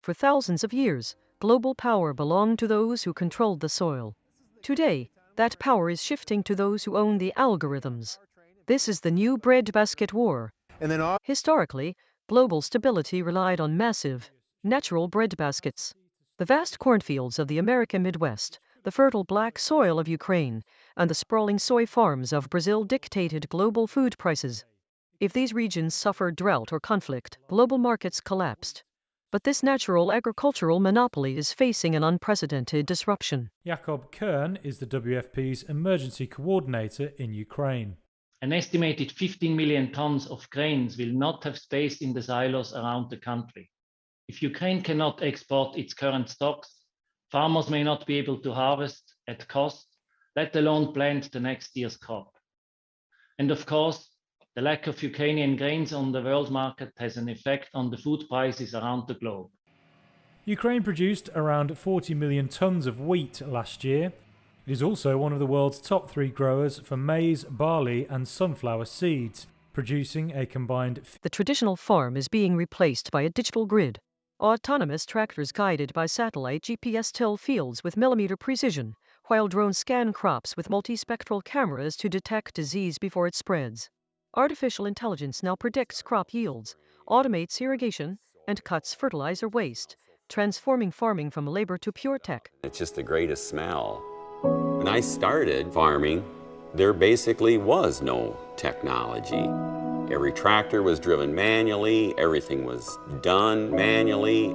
For thousands of years, global power belonged to those who controlled the soil. Today, that power is shifting to those who own the algorithms. This is the new breadbasket war. Historically, global stability relied on massive, natural breadbaskets. The vast cornfields of the American Midwest, the fertile black soil of Ukraine, and the sprawling soy farms of Brazil dictated global food prices. If these regions suffered drought or conflict, global markets collapsed. But this natural agricultural monopoly is facing an unprecedented disruption. Jakob Kern is the WFP's emergency coordinator in Ukraine. An estimated 15 million tons of grains will not have space in the silos around the country. If Ukraine cannot export its current stocks, farmers may not be able to harvest at cost, let alone plant the next year's crop. And of course, the lack of Ukrainian grains on the world market has an effect on the food prices around the globe. Ukraine produced around 40 million tons of wheat last year. It is also one of the world's top 3 growers for maize, barley and sunflower seeds, producing a combined... The traditional farm is being replaced by a digital grid. Autonomous tractors guided by satellite GPS till fields with millimeter precision, while drones scan crops with multispectral cameras to detect disease before it spreads. Artificial intelligence now predicts crop yields, automates irrigation, and cuts fertilizer waste, transforming farming from labor to pure tech. It's just the greatest smell. When I started farming, there basically was no technology. Every tractor was driven manually, everything was done manually.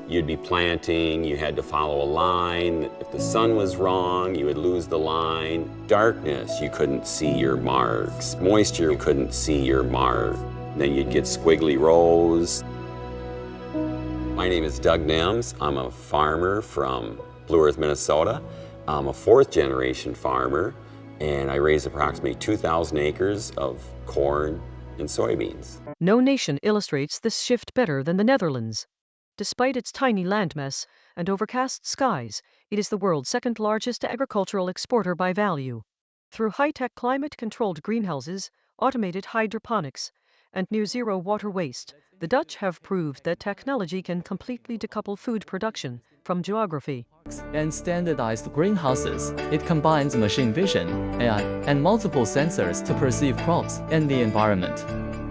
You'd be planting, you had to follow a line. If the sun was wrong, you would lose the line. Darkness, you couldn't see your marks. Moisture, you couldn't see your mark. Then you'd get squiggly rows. My name is Doug Nems. I'm a farmer from Blue Earth, Minnesota. I'm a 4th generation farmer, and I raise approximately 2,000 acres of corn and soybeans. No nation illustrates this shift better than the Netherlands. Despite its tiny landmass and overcast skies, it is the world's 2nd largest agricultural exporter by value. Through high-tech climate-controlled greenhouses, automated hydroponics, and near-zero water waste, the Dutch have proved that technology can completely decouple food production from geography. And standardized greenhouses, it combines machine vision, AI, and multiple sensors to perceive crops and the environment.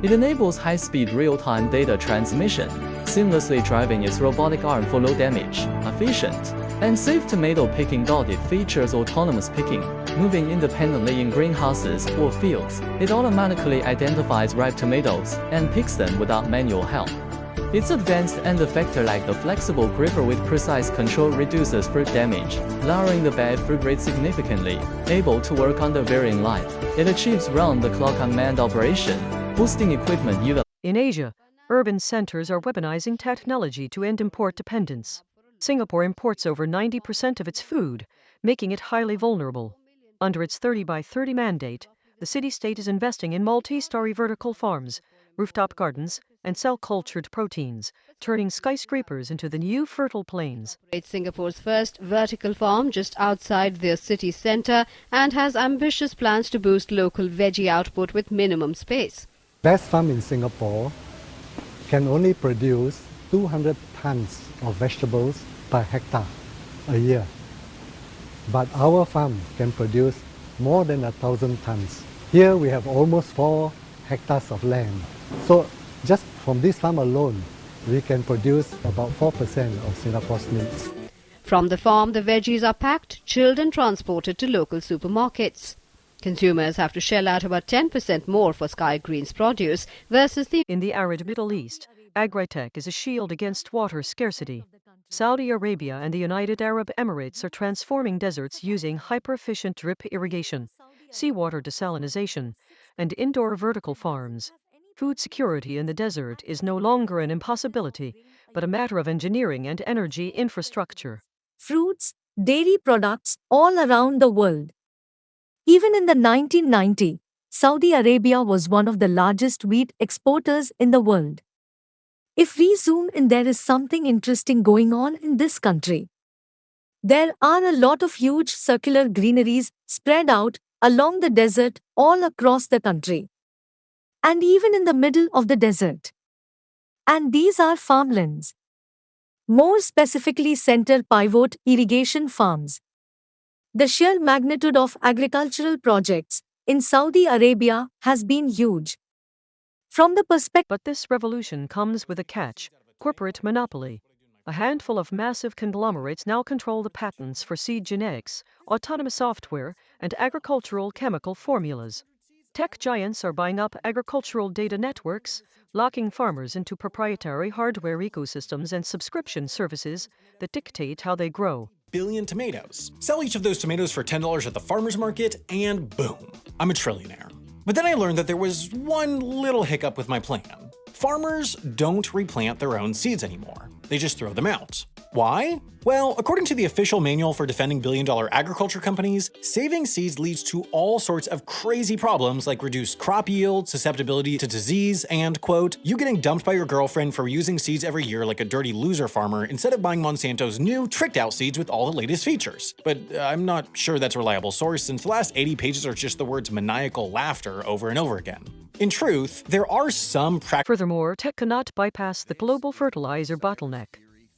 It enables high-speed real-time data transmission, seamlessly driving its robotic arm for low-damage, efficient, and safe tomato picking. It features autonomous picking, moving independently in greenhouses or fields. It automatically identifies ripe tomatoes and picks them without manual help. Its advanced end effector like the flexible gripper with precise control reduces fruit damage, lowering the bad fruit rate significantly. Able to work under varying light, it achieves round-the-clock unmanned operation, boosting equipment utilization. In Asia, urban centers are weaponizing technology to end import dependence. Singapore imports over 90% of its food, making it highly vulnerable. Under its 30 by 30 mandate, the city-state is investing in multi-story vertical farms, rooftop gardens, and cell-cultured proteins, turning skyscrapers into the new fertile plains. It's Singapore's first vertical farm just outside their city centre and has ambitious plans to boost local veggie output with minimum space. Best farm in Singapore can only produce 200 tons of vegetables per hectare a year. But our farm can produce more than 1,000 tons. Here we have almost 4 hectares of land. So just from this farm alone, we can produce about 4% of Singapore's needs. From the farm, the veggies are packed, chilled and transported to local supermarkets. Consumers have to shell out about 10% more for Sky Green's produce versus the... In the arid Middle East, Agritech is a shield against water scarcity. Saudi Arabia and the United Arab Emirates are transforming deserts using hyper-efficient drip irrigation, seawater desalination, and indoor vertical farms. Food security in the desert is no longer an impossibility, but a matter of engineering and energy infrastructure. Fruits, dairy products all around the world. Even in the 1990s, Saudi Arabia was one of the largest wheat exporters in the world. If we zoom in, there is something interesting going on in this country. There are a lot of huge circular greeneries spread out along the desert all across the country, and even in the middle of the desert. And these are farmlands. more specifically center pivot irrigation farms. The sheer magnitude of agricultural projects in Saudi Arabia has been huge. From the perspective But this revolution comes with a catch: corporate monopoly. A handful of massive conglomerates now control the patents for seed genetics, autonomous software, and agricultural chemical formulas. Tech giants are buying up agricultural data networks, locking farmers into proprietary hardware ecosystems and subscription services that dictate how they grow. Billion tomatoes. Sell each of those tomatoes for $10 at the farmer's market, and boom, I'm a trillionaire. But then I learned that there was one little hiccup with my plan. Farmers don't replant their own seeds anymore. They just throw them out. Why? Well, according to the official manual for defending billion-dollar agriculture companies, saving seeds leads to all sorts of crazy problems like reduced crop yield, susceptibility to disease, and, quote, you getting dumped by your girlfriend for using seeds every year like a dirty loser farmer instead of buying Monsanto's new, tricked-out seeds with all the latest features. But I'm not sure that's a reliable source since the last 80 pages are just the words maniacal laughter over and over again. In truth, there are some Furthermore, tech cannot bypass the global fertilizer bottleneck.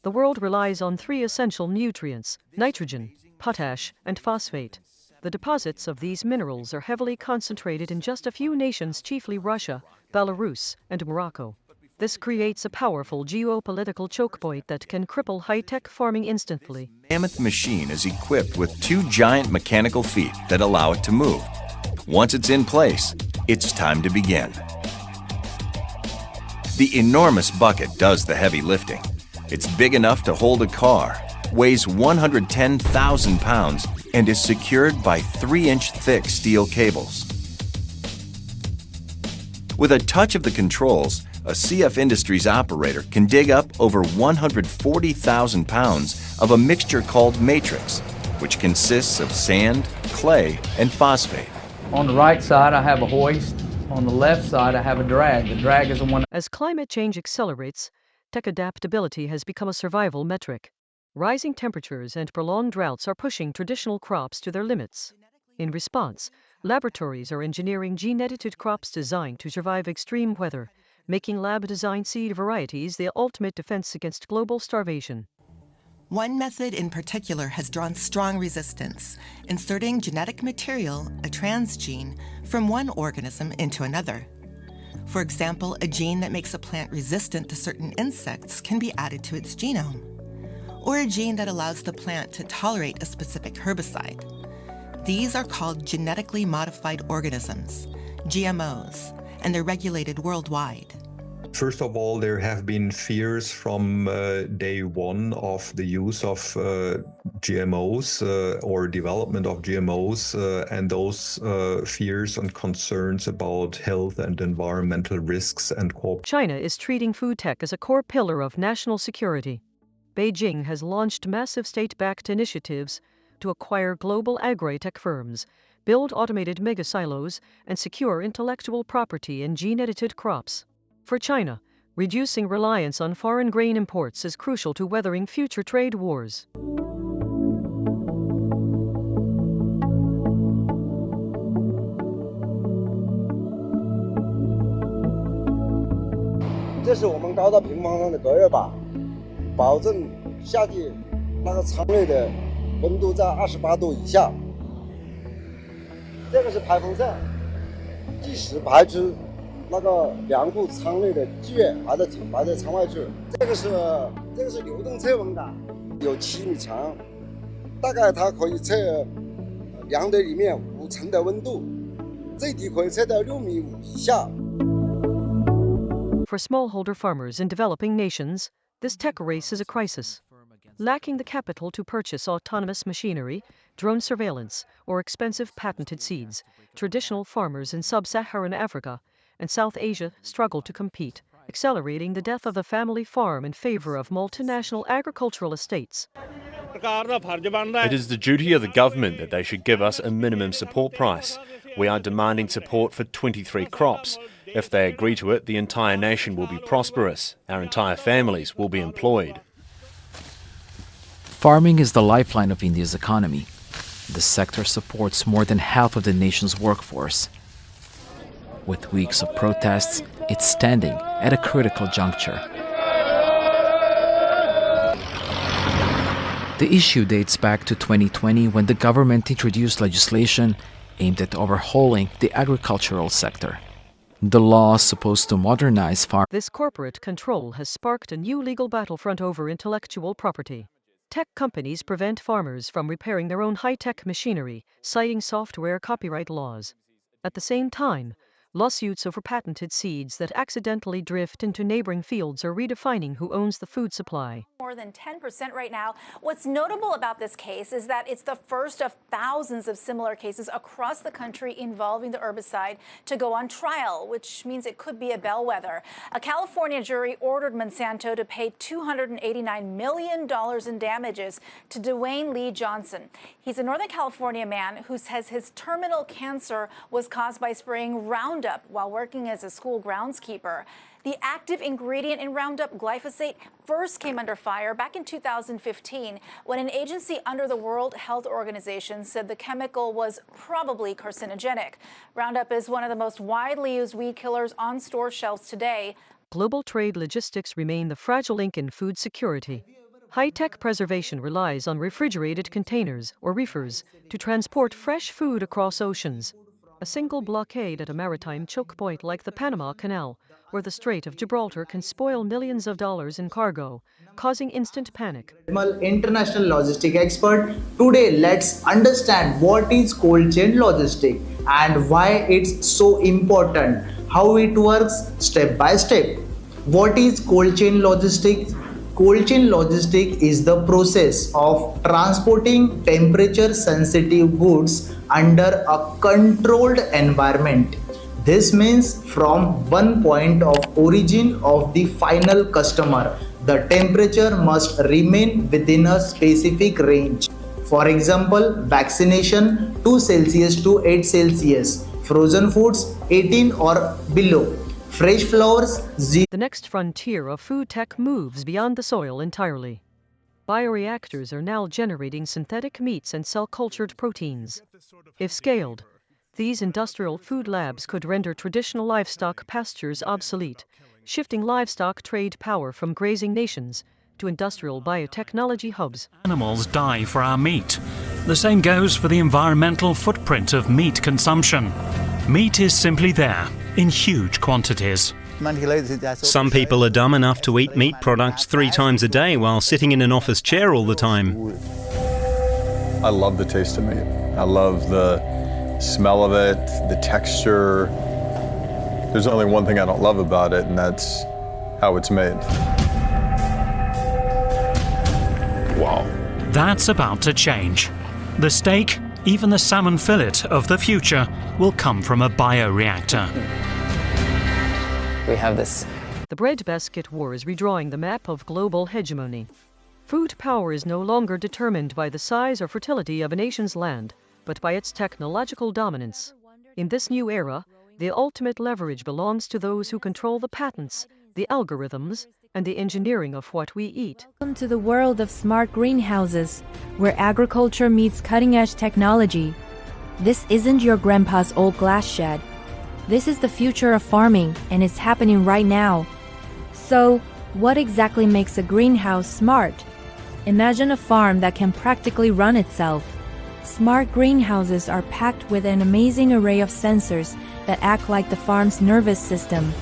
The world relies on three essential nutrients: nitrogen, potash, and phosphate. The deposits of these minerals are heavily concentrated in just a few nations, chiefly Russia, Belarus, and Morocco. This creates a powerful geopolitical chokepoint that can cripple high-tech farming instantly. The mammoth machine is equipped with two giant mechanical feet that allow it to move. Once it's in place, it's time to begin. The enormous bucket does the heavy lifting. It's big enough to hold a car, weighs 110,000 pounds, and is secured by 3-inch thick steel cables. With a touch of the controls, a CF Industries operator can dig up over 140,000 pounds of a mixture called matrix, which consists of sand, clay, and phosphate. On the right side, I have a hoist. On the left side, I have a drag. The drag is the one. As climate change accelerates, tech adaptability has become a survival metric. Rising temperatures and prolonged droughts are pushing traditional crops to their limits. In response, laboratories are engineering gene-edited crops designed to survive extreme weather, making lab-designed seed varieties the ultimate defense against global starvation. One method in particular has drawn strong resistance: inserting genetic material, a transgene, from one organism into another. For example, a gene that makes a plant resistant to certain insects can be added to its genome, or a gene that allows the plant to tolerate a specific herbicide. These are called genetically modified organisms, GMOs, and they're regulated worldwide. First of all, there have been fears from day one of the use of GMOs or development of GMOs, and those fears and concerns about health and environmental risks and China is treating food tech as a core pillar of national security. Beijing has launched massive state-backed initiatives to acquire global agri-tech firms, build automated mega-silos, and secure intellectual property in gene-edited crops. For China, reducing reliance on foreign grain imports is crucial to weathering future trade wars. This is our 高到平方上的隔热板，保证夏季那个舱内的温度在28度以下。这个是排风扇，即时排出那个粮库舱内的积液排在舱外去。这个是流动测温杆，有7米长，大概它可以测粮堆里面5成的温度，最低可以测到6.5米以下。For smallholder farmers in developing nations, this tech race is a crisis. Lacking the capital to purchase autonomous machinery, drone surveillance, or expensive patented seeds, traditional farmers in sub-Saharan Africa and South Asia struggle to compete, accelerating the death of the family farm in favor of multinational agricultural estates. It is the duty of the government that they should give us a minimum support price. We are demanding support for 23 crops. If they agree to it, the entire nation will be prosperous. Our entire families will be employed. Farming is the lifeline of India's economy. The sector supports more than half of the nation's workforce. With weeks of protests, it's standing at a critical juncture. The issue dates back to 2020 when the government introduced legislation aimed at overhauling the agricultural sector. The law is supposed to modernize farm. This corporate control has sparked a new legal battlefront over intellectual property. Tech companies prevent farmers from repairing their own high-tech machinery, citing software copyright laws. At the same time, lawsuits over patented seeds that accidentally drift into neighboring fields are redefining who owns the food supply. More than 10% right now. What's notable about this case is that it's the first of thousands of similar cases across the country involving the herbicide to go on trial, which means it could be a bellwether. A California jury ordered Monsanto to pay $289 million in damages to Dwayne Lee Johnson. He's a Northern California man who says his terminal cancer was caused by spraying Roundup while working as a school groundskeeper. The active ingredient in Roundup, glyphosate, first came under fire back in 2015 when an agency under the World Health Organization said the chemical was probably carcinogenic. Roundup is one of the most widely used weed killers on store shelves today. Global trade logistics remain the fragile link in food security. High-tech preservation relies on refrigerated containers, or reefers, to transport fresh food across oceans. A single blockade at a maritime choke point like the Panama Canal, or the Strait of Gibraltar, can spoil millions of dollars in cargo, causing instant panic. International logistic expert, today let's understand what is cold chain logistic and why it's so important, how it works step by step. What is cold chain logistics? Cold chain logistics is the process of transporting temperature-sensitive goods under a controlled environment. This means from one point of origin of the final customer, the temperature must remain within a specific range. For example, vaccination 2 Celsius to 8 Celsius, frozen foods 18 or below. Fresh flowers, The next frontier of food tech moves beyond the soil entirely. Bioreactors are now generating synthetic meats and cell-cultured proteins. If scaled, these industrial food labs could render traditional livestock pastures obsolete, shifting livestock trade power from grazing nations to industrial biotechnology hubs. Animals die for our meat. The same goes for the environmental footprint of meat consumption. Meat is simply there, in huge quantities. Some people are dumb enough to eat meat products 3 times a day while sitting in an office chair all the time. I love the taste of meat. I love the smell of it, the texture. There's only one thing I don't love about it, and that's how it's made. Wow. That's about to change. The steak, even the salmon fillet of the future, will come from a bioreactor. We have this. The Breadbasket War is redrawing the map of global hegemony. Food power is no longer determined by the size or fertility of a nation's land, but by its technological dominance. In this new era, the ultimate leverage belongs to those who control the patents, the algorithms, and the engineering of what we eat. Welcome to the world of smart greenhouses, where agriculture meets cutting-edge technology. This isn't your grandpa's old glass shed. This is the future of farming, and it's happening right now. So, what exactly makes a greenhouse smart? Imagine a farm that can practically run itself. Smart greenhouses are packed with an amazing array of sensors that act like the farm's nervous system.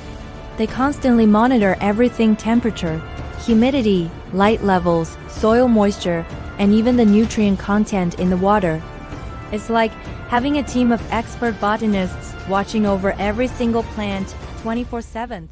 They constantly monitor everything: temperature, humidity, light levels, soil moisture, and even the nutrient content in the water. It's like having a team of expert botanists watching over every single plant 24/7.